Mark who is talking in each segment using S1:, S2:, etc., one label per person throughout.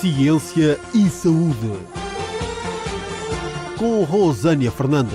S1: Ciência e Saúde, com Rosânia Fernandes.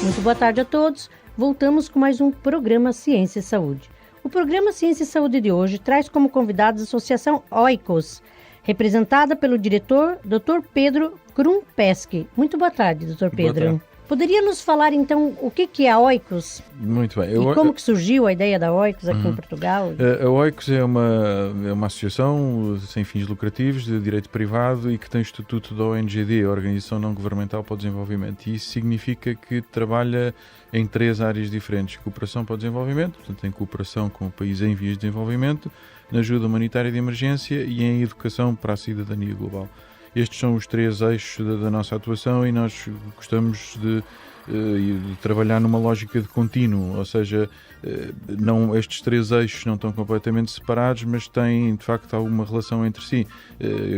S2: Muito boa tarde a todos. Voltamos com mais um programa Ciência e Saúde. O programa Ciência e Saúde de hoje traz como convidados a Associação Oikos, representada pelo diretor Dr. Pedro Krumpeski. Muito boa tarde, Dr. Pedro.
S3: Boa tarde.
S2: Poderia nos falar, então, o que é a Oikos?
S3: Muito bem.
S2: E como que surgiu a ideia da Oikos aqui em Portugal?
S3: A Oikos é uma associação sem fins lucrativos de direito privado e que tem o estatuto da ONGD, a Organização Não Governamental para o Desenvolvimento. E isso significa que trabalha em 3 áreas diferentes. Cooperação para o desenvolvimento, portanto em cooperação com o país em vias de desenvolvimento, na ajuda humanitária de emergência e em educação para a cidadania global. Estes são os 3 eixos da nossa atuação e nós gostamos de trabalhar numa lógica de contínuo, ou seja, estes 3 eixos não estão completamente separados, mas têm de facto alguma relação entre si.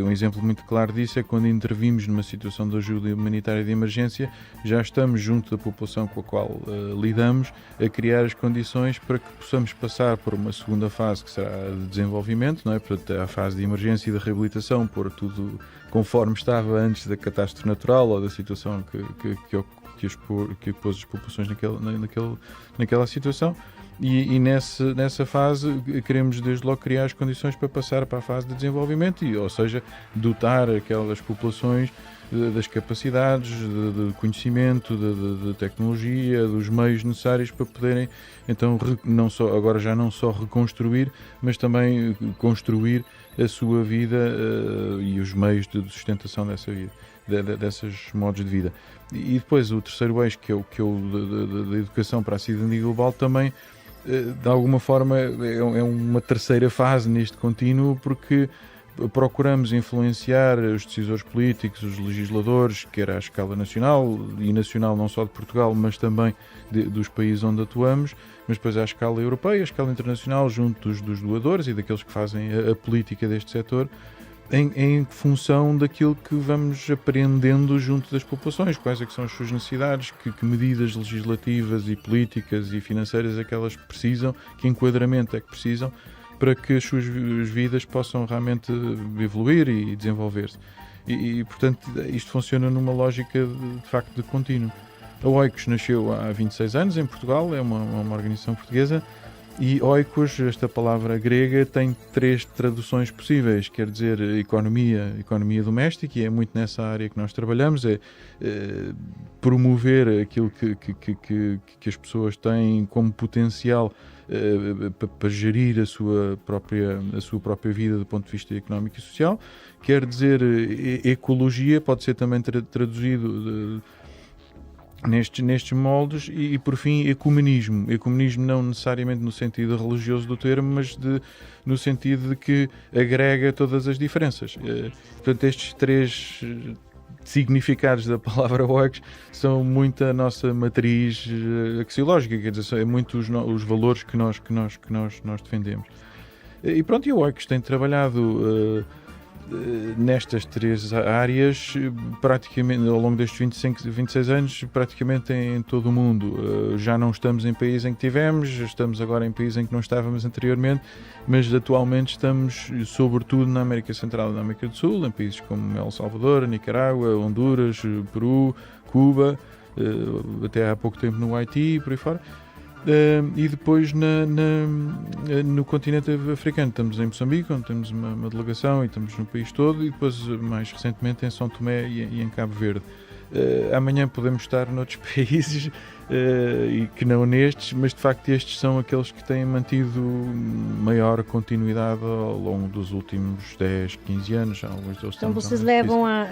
S3: Um exemplo muito claro disso é quando intervimos numa situação de ajuda humanitária de emergência, já estamos junto da população com a qual lidamos a criar as condições para que possamos passar por uma segunda fase que será de desenvolvimento, não é? Portanto, a fase de emergência e de reabilitação, pôr tudo conforme estava antes da catástrofe natural ou da situação que pôs as populações naquela situação. E nessa fase queremos desde logo criar as condições para passar para a fase de desenvolvimento, ou seja, dotar aquelas populações das capacidades, de conhecimento, de tecnologia, dos meios necessários para poderem, então, agora já não só reconstruir, mas também construir a sua vida e os meios de sustentação dessa vida, desses modos de vida. E depois o terceiro eixo, que é o da educação para a cidadania global, também de alguma forma é uma terceira fase neste contínuo, porque procuramos influenciar os decisores políticos, os legisladores, quer à escala nacional, e nacional não só de Portugal, mas também dos países onde atuamos, mas depois à escala europeia, à escala internacional, junto dos doadores e daqueles que fazem a política deste setor, em função daquilo que vamos aprendendo junto das populações, quais é que são as suas necessidades, que medidas legislativas e políticas e financeiras é que elas precisam, que enquadramento é que precisam, para que as suas vidas possam realmente evoluir e desenvolver-se. E, portanto, isto funciona numa lógica de facto de contínuo. A Oikos nasceu há 26 anos em Portugal, é uma organização portuguesa, e Oikos, esta palavra grega, tem 3 traduções possíveis, quer dizer economia doméstica, e é muito nessa área que nós trabalhamos, é promover aquilo que as pessoas têm como potencial para gerir a sua própria vida do ponto de vista económico e social. Quer dizer ecologia, pode ser também traduzido nestes moldes, e por fim ecumenismo não necessariamente no sentido religioso do termo, mas no sentido de que agrega todas as diferenças. Portanto, estes 3 significados da palavra Oikos são muito a nossa matriz axiológica, quer dizer, é muito os valores que nós defendemos. E pronto, e o Oikos tem trabalhado nestas 3 áreas praticamente ao longo destes 26 anos, praticamente em todo o mundo. Já não estamos em países em que tivemos, estamos agora em países em que não estávamos anteriormente, mas atualmente estamos sobretudo na América Central e na América do Sul, em países como El Salvador, Nicarágua, Honduras, Peru, Cuba, até há pouco tempo no Haiti e por aí fora. E depois no continente africano estamos em Moçambique, onde temos uma delegação, e estamos no país todo, e depois mais recentemente em São Tomé e em Cabo Verde. Amanhã podemos estar noutros países e que não nestes, mas de facto estes são aqueles que têm mantido maior continuidade ao longo dos últimos 10, 15 anos.
S2: Então vocês levam a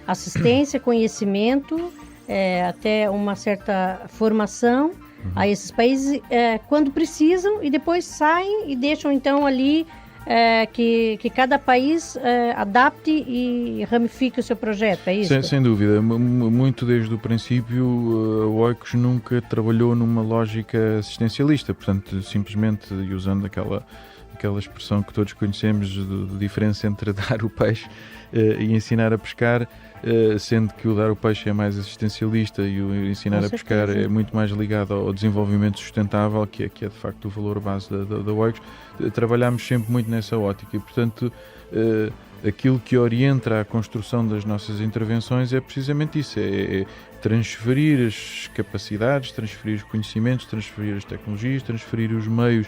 S2: assistência, conhecimento, até uma certa formação a esses países quando precisam, e depois saem e deixam então ali que cada país adapte e ramifique o seu projeto, é isso?
S3: Sem dúvida, muito desde o princípio a Oikos nunca trabalhou numa lógica assistencialista, portanto simplesmente, usando aquela expressão que todos conhecemos de diferença entre dar o peixe e ensinar a pescar, sendo que o dar o peixe é mais assistencialista e o ensinar
S2: Com
S3: a pescar
S2: certeza.
S3: é muito mais ligado ao desenvolvimento sustentável, que é de facto o valor base da Oikos. Trabalhamos sempre muito nessa ótica e, portanto, aquilo que orienta a construção das nossas intervenções é precisamente isso, é transferir as capacidades, transferir os conhecimentos, transferir as tecnologias, transferir os meios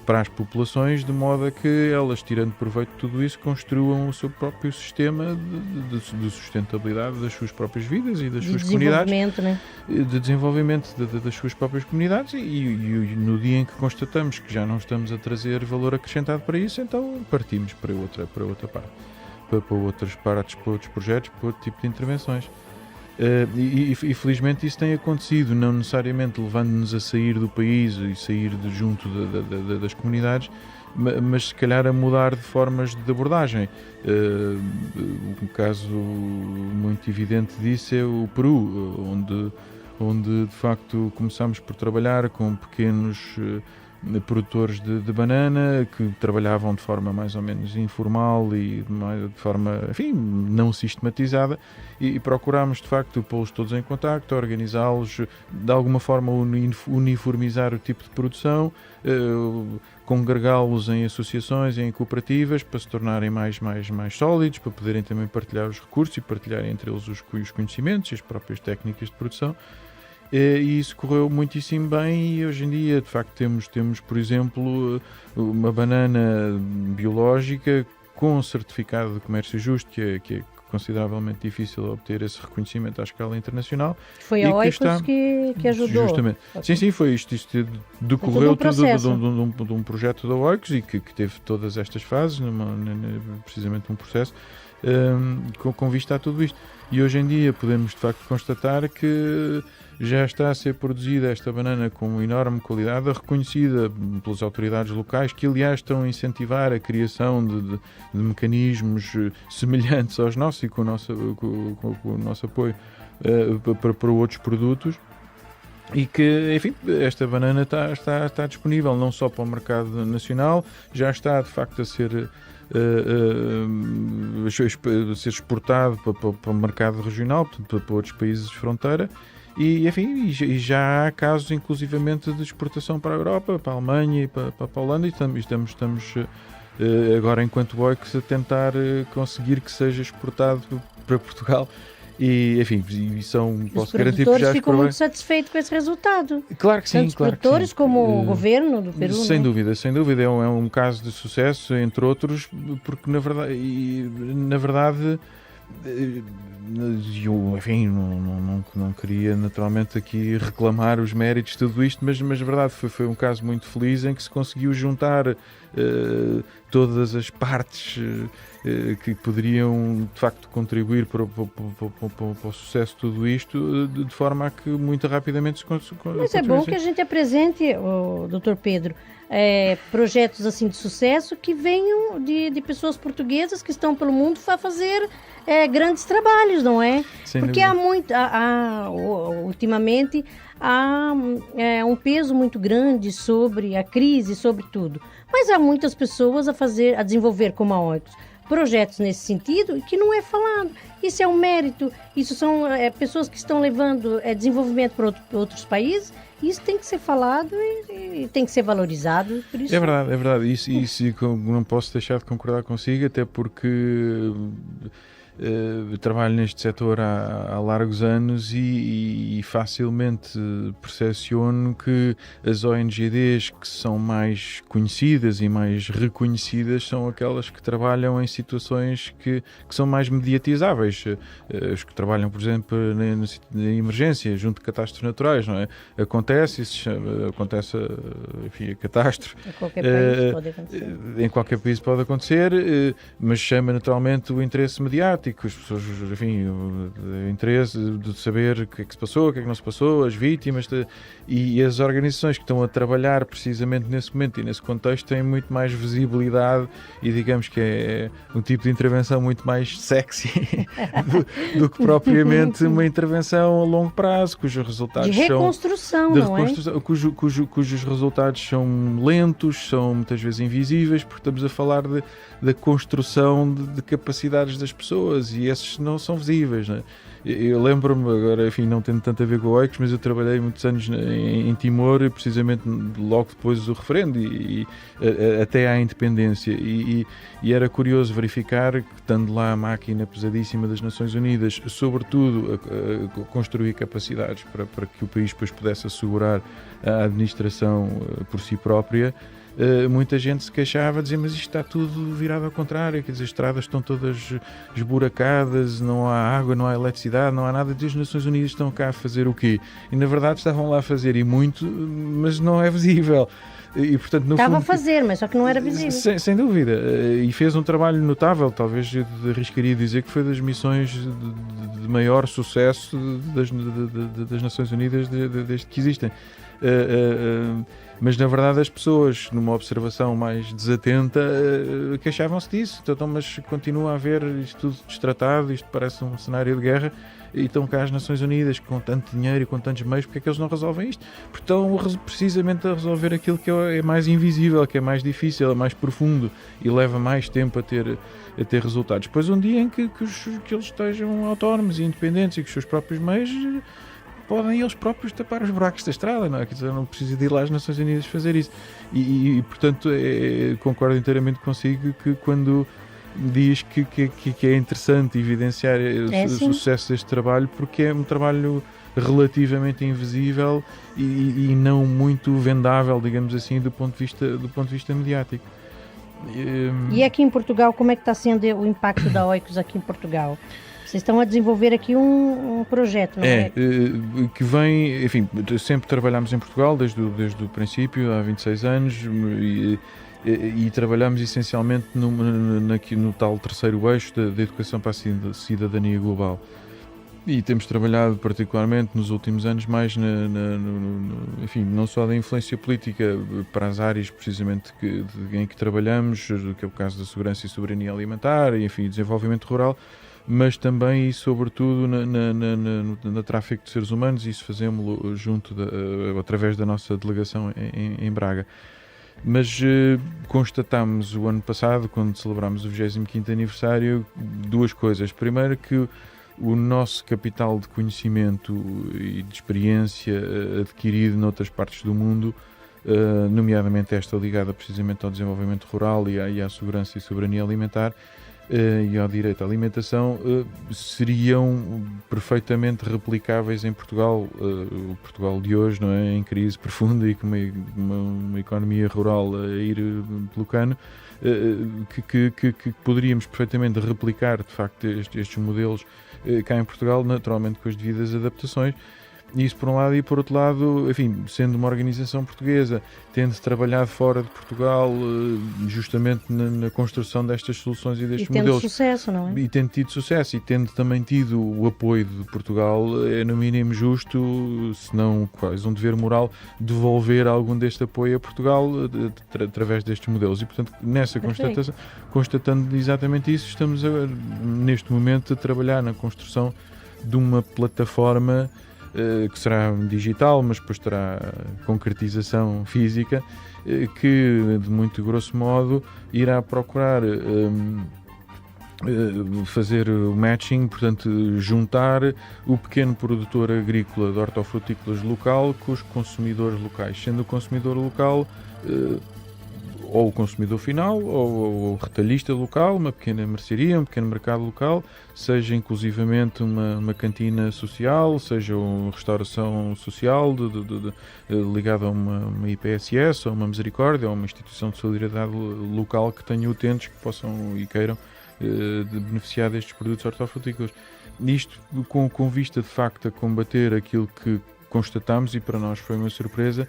S3: para as populações, de modo a que elas, tirando proveito de tudo isso, construam o seu próprio sistema de sustentabilidade das suas próprias vidas e das
S2: De
S3: suas comunidades,
S2: desenvolvimento, né?
S3: de desenvolvimento das suas próprias comunidades, e no dia em que constatamos que já não estamos a trazer valor acrescentado para isso, então partimos para outra parte, para outras partes, para outros projetos, para outro tipo de intervenções. E felizmente isso tem acontecido, não necessariamente levando-nos a sair do país e sair de junto das comunidades, mas se calhar a mudar de formas de abordagem. Um caso muito evidente disso é o Peru, onde de facto começámos por trabalhar com pequenos produtores de banana que trabalhavam de forma mais ou menos informal e de forma, enfim, não sistematizada, e procurámos de facto pô-los todos em contacto, organizá-los, de alguma forma uniformizar o tipo de produção, congregá-los em associações, em cooperativas, para se tornarem mais sólidos, para poderem também partilhar os recursos e partilhar entre eles os conhecimentos e as próprias técnicas de produção. E isso correu muitíssimo bem, e hoje em dia de facto temos por exemplo uma banana biológica com certificado de comércio justo, que é consideravelmente difícil obter esse reconhecimento à escala internacional.
S2: Foi a Oikos que ajudou.
S3: Justamente.
S2: Okay.
S3: Sim, foi isto decorreu
S2: Foi todo
S3: de um projeto da Oikos, e que teve todas estas fases, precisamente um processo com vista a tudo isto. E hoje em dia podemos de facto constatar que já está a ser produzida esta banana com enorme qualidade, reconhecida pelas autoridades locais, que aliás estão a incentivar a criação de mecanismos semelhantes aos nossos e com o nosso apoio para outros produtos. E que, enfim, esta banana está disponível não só para o mercado nacional, já está de facto a ser exportado para o mercado regional, para outros países de fronteira. E, enfim, já há casos inclusivamente de exportação para a Europa, para a Alemanha e para a Holanda, e estamos agora, enquanto Oikos, a tentar conseguir que seja exportado para Portugal. E, enfim, posso garantir que já...
S2: Os produtores ficam muito satisfeitos com esse resultado.
S3: Claro que sim,
S2: tanto os produtores como o governo do Peru.
S3: Sem dúvida. É um caso de sucesso, entre outros, porque na verdade eu, enfim, não queria naturalmente aqui reclamar os méritos de tudo isto, mas na verdade foi um caso muito feliz em que se conseguiu juntar todas as partes que poderiam de facto contribuir para o sucesso de tudo isto, de forma a que muito rapidamente se conseguiu.
S2: Mas é bom que a gente apresente, o Dr. Pedro, projetos assim de sucesso que venham de pessoas portuguesas que estão pelo mundo a fazer grandes trabalhos, não é?
S3: Sem
S2: Porque ultimamente há um peso muito grande sobre a crise, sobre tudo. Mas há muitas pessoas a desenvolver, como a Oikos, projetos nesse sentido que não é falado. Isso é um mérito, isso são pessoas que estão levando desenvolvimento para outros países. Isso tem que ser falado e tem que ser valorizado. Por isso...
S3: É verdade. Isso não posso deixar de concordar consigo, até porque trabalho neste setor há largos anos e facilmente percepciono que as ONGs que são mais conhecidas e mais reconhecidas são aquelas que trabalham em situações que são mais mediatizáveis. Os que trabalham, por exemplo, na emergência, junto de catástrofes naturais, não é? Acontece enfim, a catástrofe.
S2: Em qualquer país pode acontecer.
S3: Em qualquer país pode acontecer, mas chama naturalmente o interesse mediático mediático, as pessoas, enfim, o interesse de saber o que é que se passou, o que é que não se passou, as vítimas, e as organizações que estão a trabalhar precisamente nesse momento e nesse contexto têm muito mais visibilidade e digamos que é um tipo de intervenção muito mais sexy do que propriamente uma intervenção a longo prazo, cujos resultados
S2: de reconstrução,
S3: são...
S2: não é?
S3: Cujos resultados são lentos, são muitas vezes invisíveis, porque estamos a falar da construção de capacidades das pessoas e esses não são visíveis, né? Eu lembro-me, agora, enfim, não tendo tanto a ver com o OICS, mas eu trabalhei muitos anos em Timor, precisamente logo depois do referendo e até à independência. E era curioso verificar que, estando lá a máquina pesadíssima das Nações Unidas, sobretudo a construir capacidades para que o país depois pudesse assegurar a administração por si própria, muita gente se queixava, dizia, mas isto está tudo virado ao contrário, quer dizer, as estradas estão todas esburacadas, não há água, não há eletricidade, não há nada, as Nações Unidas estão cá a fazer o quê? E na verdade estavam lá a fazer e muito, mas não é visível. E, portanto, no
S2: Estava
S3: fundo,
S2: a fazer, mas só que não era visível.
S3: sem dúvida. E fez um trabalho notável, talvez eu arriscaria dizer que foi das missões de maior sucesso das Nações Unidas desde que existem. Mas na verdade as pessoas, numa observação mais desatenta, queixavam-se disso. Então, mas continua a haver isto tudo destratado, isto parece um cenário de guerra, e estão cá as Nações Unidas com tanto dinheiro e com tantos meios, porque é que eles não resolvem isto? Porque estão precisamente a resolver aquilo que é mais invisível, que é mais difícil, é mais profundo e leva mais tempo a ter resultados. Depois um dia em que eles estejam autónomos e independentes e com os seus próprios meios, podem eles próprios tapar os buracos da estrada, não é? Quer dizer, não precisa de ir lá às Nações Unidas fazer isso. E portanto, concordo inteiramente consigo que quando diz que é interessante evidenciar o sucesso deste trabalho, porque é um trabalho relativamente invisível e não muito vendável, digamos assim, do ponto de vista mediático.
S2: E aqui em Portugal, como é que está sendo o impacto da OICOS aqui em Portugal? Vocês estão a desenvolver aqui um projeto, não é?
S3: Que vem, enfim, sempre trabalhamos em Portugal desde o princípio, há 26 anos, e trabalhamos essencialmente no tal terceiro eixo da educação para a cidadania global. E temos trabalhado particularmente nos últimos anos mais enfim, não só da influência política para as áreas precisamente em que trabalhamos, que é o caso da segurança e soberania alimentar, e, enfim, desenvolvimento rural, mas também e sobretudo no tráfico de seres humanos, e isso fazemos-lo através da nossa delegação em Braga. Mas constatámos o ano passado, quando celebramos o 25º aniversário, duas coisas. Primeiro, que o nosso capital de conhecimento e de experiência adquirido noutras partes do mundo, nomeadamente esta ligada precisamente ao desenvolvimento rural e à segurança e soberania alimentar, e ao direito à alimentação, seriam perfeitamente replicáveis em Portugal, o Portugal de hoje, não é? Em crise profunda e com uma economia rural a ir pelo cano, que poderíamos perfeitamente replicar de facto estes modelos cá em Portugal, naturalmente com as devidas adaptações. Isso por um lado, e por outro lado, enfim, sendo uma organização portuguesa, tendo trabalhado fora de Portugal justamente na construção destas soluções e destes modelos.
S2: E tendo sucesso, não é?
S3: E tendo tido sucesso e tendo também tido o apoio de Portugal, é no mínimo justo, se não quase um dever moral, devolver algum deste apoio a Portugal através destes modelos. E portanto, nessa constatando exatamente isso, estamos neste momento a trabalhar na construção de uma plataforma que será digital, mas depois terá concretização física, que de muito grosso modo irá procurar fazer o matching, portanto juntar o pequeno produtor agrícola de hortofrutícolas local com os consumidores locais, sendo o consumidor local ou o consumidor final, ou o retalhista local, uma pequena mercearia, um pequeno mercado local, seja inclusivamente uma cantina social, seja uma restauração social ligada a uma IPSS, ou uma misericórdia, ou uma instituição de solidariedade local que tenha utentes que possam e queiram beneficiar destes produtos hortofrutícolas. Isto com vista de facto a combater aquilo que constatamos, e para nós foi uma surpresa,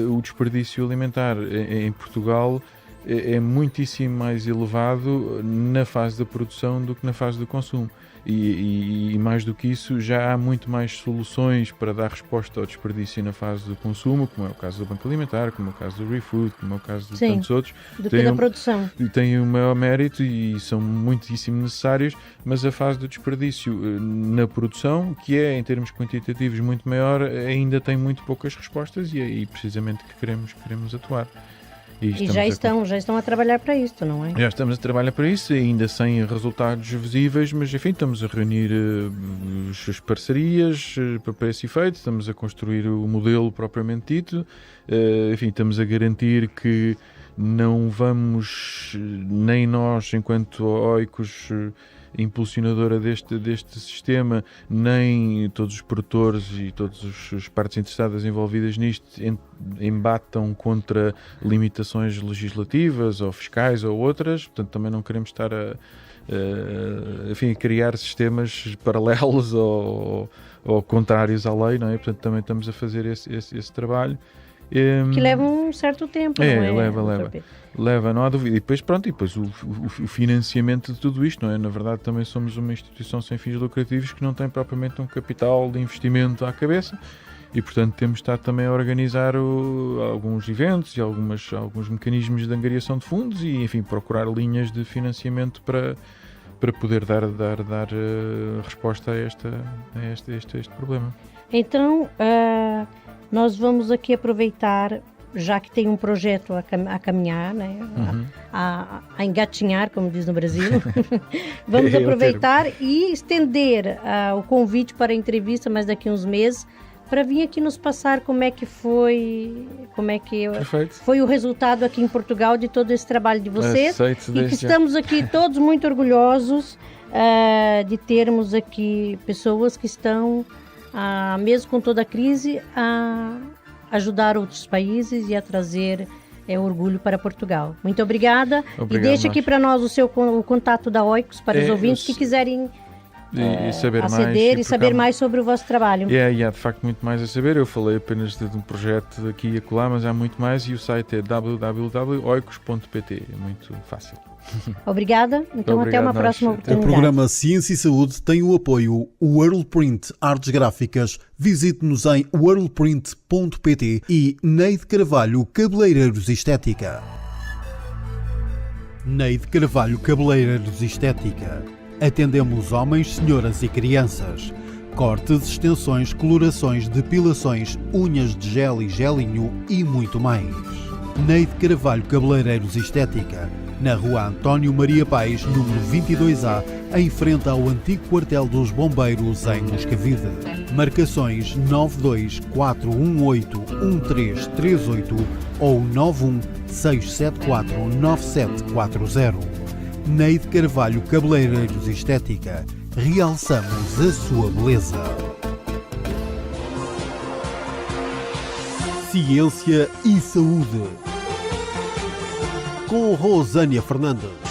S3: o desperdício alimentar em Portugal é muitíssimo mais elevado na fase da produção do que na fase do consumo. E mais do que isso, já há muito mais soluções para dar resposta ao desperdício na fase do consumo, como é o caso do Banco Alimentar, como é o caso do ReFood, como é o caso de tantos outros.
S2: Do que da produção.
S3: Tem o maior mérito e são muitíssimo necessários, mas a fase do desperdício na produção, que é em termos quantitativos muito maior, ainda tem muito poucas respostas e é aí precisamente que queremos atuar.
S2: E já estão a trabalhar para isto, não é?
S3: Já estamos a trabalhar para isso, ainda sem resultados visíveis, mas enfim, estamos a reunir as parcerias para esse efeito, estamos a construir o modelo propriamente dito, enfim, estamos a garantir que não vamos, nem nós, enquanto OICOS, impulsionadora deste sistema, nem todos os produtores e todas as partes interessadas envolvidas nisto embatam contra limitações legislativas ou fiscais ou outras, portanto também não queremos estar a criar sistemas paralelos ou contrários à lei, não é? Portanto também estamos a fazer esse trabalho.
S2: Que leva um certo tempo, não é?
S3: Leva, não há dúvida. E depois, o financiamento de tudo isto, não é? Na verdade, também somos uma instituição sem fins lucrativos que não tem propriamente um capital de investimento à cabeça e, portanto, temos estado também a organizar alguns eventos e alguns mecanismos de angariação de fundos e, enfim, procurar linhas de financiamento para poder dar resposta a este problema.
S2: Então, nós vamos aqui aproveitar, já que tem um projeto a caminhar, né? A engatinhar, como diz no Brasil, vamos aproveitar e estender o convite para a entrevista, mas daqui a uns meses, para vir aqui nos passar como é que foi o resultado aqui em Portugal de todo esse trabalho de vocês. E que estamos aqui todos muito orgulhosos de termos aqui pessoas que estão, mesmo com toda a crise, a ajudar outros países e a trazer orgulho para Portugal. Muito obrigada. E deixa aqui para nós o contato da OICOS para os ouvintes que quiserem saber mais sobre o vosso trabalho.
S3: Há de facto muito mais a saber. Eu falei apenas de um projeto aqui e acolá, mas há muito mais e o site é www.oicos.pt. É muito fácil.
S2: Obrigada. Então até uma próxima oportunidade.
S1: O programa Ciência e Saúde tem o apoio Worldprint Artes Gráficas. Visite-nos em worldprint.pt e Neide Carvalho Cabeleireiros Estética. Neide Carvalho Cabeleireiros Estética. Atendemos homens, senhoras e crianças. Cortes, extensões, colorações, depilações, unhas de gel e gelinho e muito mais. Neide Carvalho Cabeleireiros Estética, na Rua António Maria Pais, número 22A, em frente ao antigo quartel dos bombeiros em Moscavide. Marcações 924181338 ou 916749740. Neide Carvalho Cabeleireiros Estética. Realçamos a sua beleza. Ciência e Saúde. Com Rosânia Fernandes.